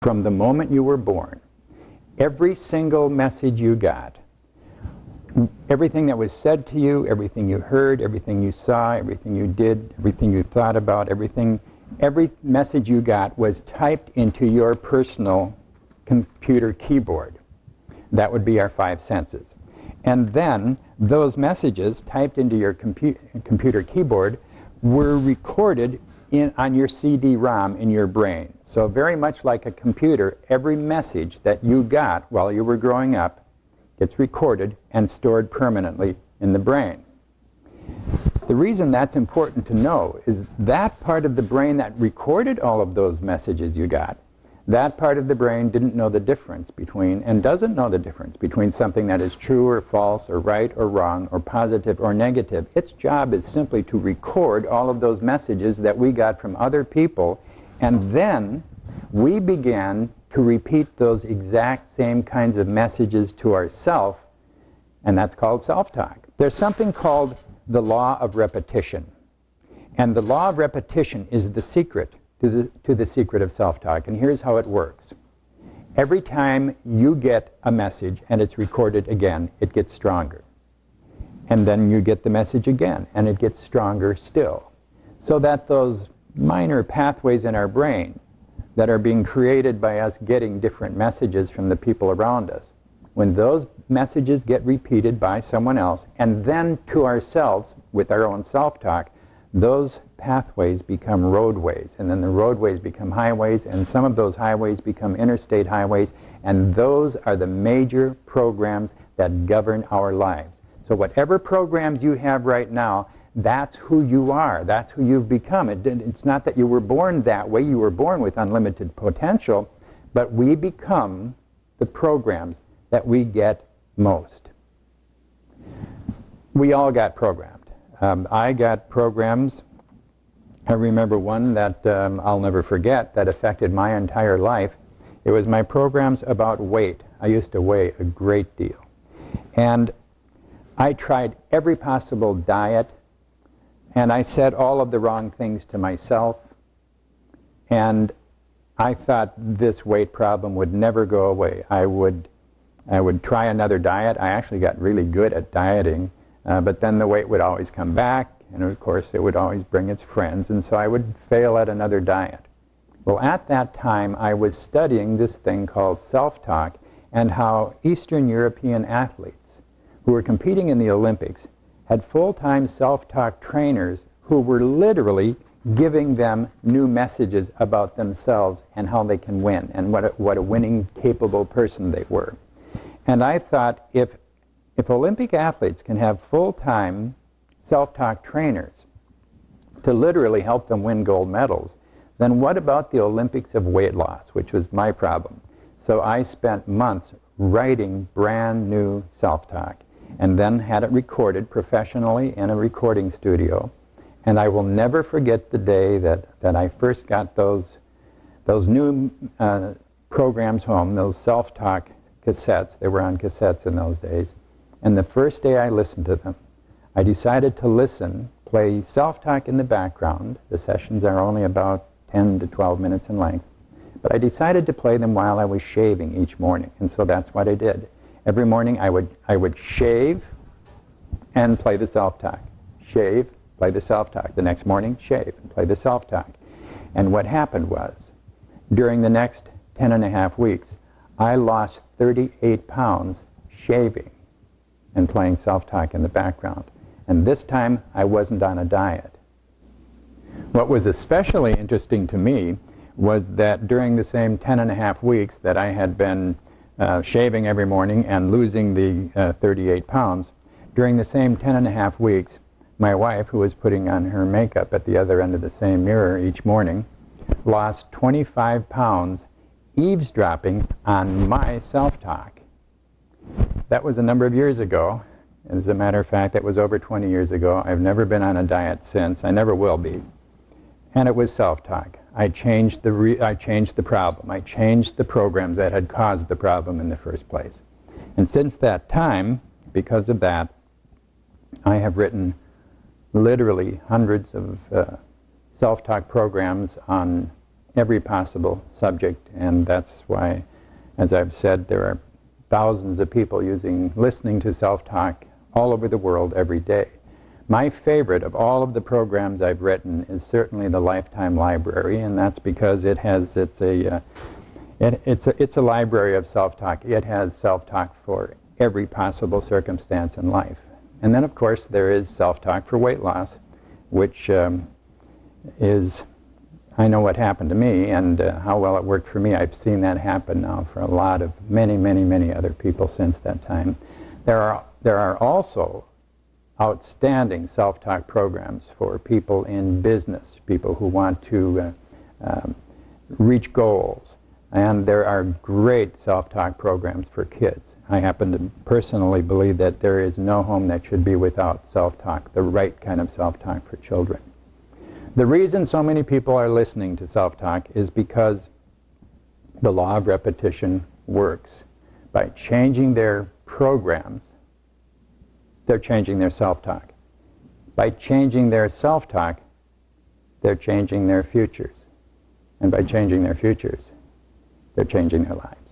From the moment you were born, every single message you got, everything that was said to you, everything you heard, everything you saw, everything you did, everything you thought about, every message you got was typed into your personal computer keyboard. That would be our five senses. And then those messages typed into your computer keyboard were recorded on your CD-ROM in your brain. So very much like a computer, every message that you got while you were growing up gets recorded and stored permanently in the brain. The reason that's important to know is that part of the brain that recorded all of those messages you got, that part of the brain didn't know the difference between, and doesn't know the difference between something that is true or false or right or wrong or positive or negative. Its job is simply to record all of those messages that we got from other people, and then we began to repeat those exact same kinds of messages to ourselves, and that's called self-talk. There's something called the law of repetition, and the law of repetition is the secret to the secret of self-talk, and here's how it works. Every time you get a message and it's recorded again, it gets stronger. And then you get the message again, and it gets stronger still. So that those minor pathways in our brain that are being created by us getting different messages from the people around us, when those messages get repeated by someone else, and then to ourselves with our own self-talk, those pathways become roadways, and then the roadways become highways, and some of those highways become interstate highways, and those are the major programs that govern our lives. So whatever programs you have right now, that's who you are, that's who you've become. It's not that you were born that way, you were born with unlimited potential, but we become the programs that we get most. We all got programmed. I got programs. I remember one that I'll never forget that affected my entire life. It was my programs about weight. I used to weigh a great deal. And I tried every possible diet, and I said all of the wrong things to myself. And I thought this weight problem would never go away. I would try another diet. I actually got really good at dieting. But then the weight would always come back, and of course it would always bring its friends, and so I would fail at another diet. Well, at that time I was studying this thing called self-talk, and how Eastern European athletes who were competing in the Olympics had full-time self-talk trainers who were literally giving them new messages about themselves and how they can win, and what a winning, capable person they were. And I thought, if Olympic athletes can have full-time self-talk trainers to literally help them win gold medals, then what about the Olympics of weight loss, which was my problem? So I spent months writing brand new self-talk, and then had it recorded professionally in a recording studio. And I will never forget the day that I first got those new programs home, those self-talk cassettes. They were on cassettes in those days. And the first day I listened to them, I decided to play self-talk in the background. The sessions are only about 10 to 12 minutes in length. But I decided to play them while I was shaving each morning, and so that's what I did. Every morning I would shave and play the self-talk. Shave, play the self-talk. The next morning, shave and play the self-talk. And what happened was, during the next 10.5 weeks, I lost 38 pounds shaving and playing self-talk in the background. And this time, I wasn't on a diet. What was especially interesting to me was that during the same 10.5 weeks that I had been shaving every morning and losing the 38 pounds, during the same 10.5 weeks, my wife, who was putting on her makeup at the other end of the same mirror each morning, lost 25 pounds eavesdropping on my self-talk. That was a number of years ago. As a matter of fact, that was over 20 years ago. I've never been on a diet since. I never will be. And it was self-talk. I changed the problem. I changed the programs that had caused the problem in the first place. And since that time, because of that, I have written literally hundreds of self-talk programs on every possible subject, and that's why, as I've said, there are thousands of people listening to self-talk all over the world every day. My favorite of all of the programs I've written is certainly the Lifetime Library, and that's because it's a library of self-talk. It has self-talk for every possible circumstance in life. And then, of course, there is self-talk for weight loss, which is, I know what happened to me and how well it worked for me. I've seen that happen now for a lot of many other people since that time. There are also outstanding self-talk programs for people in business, people who want to reach goals. And there are great self-talk programs for kids. I happen to personally believe that there is no home that should be without self-talk, the right kind of self-talk for children. The reason so many people are listening to self-talk is because the law of repetition works. By changing their programs, they're changing their self-talk. By changing their self-talk, they're changing their futures. And by changing their futures, they're changing their lives.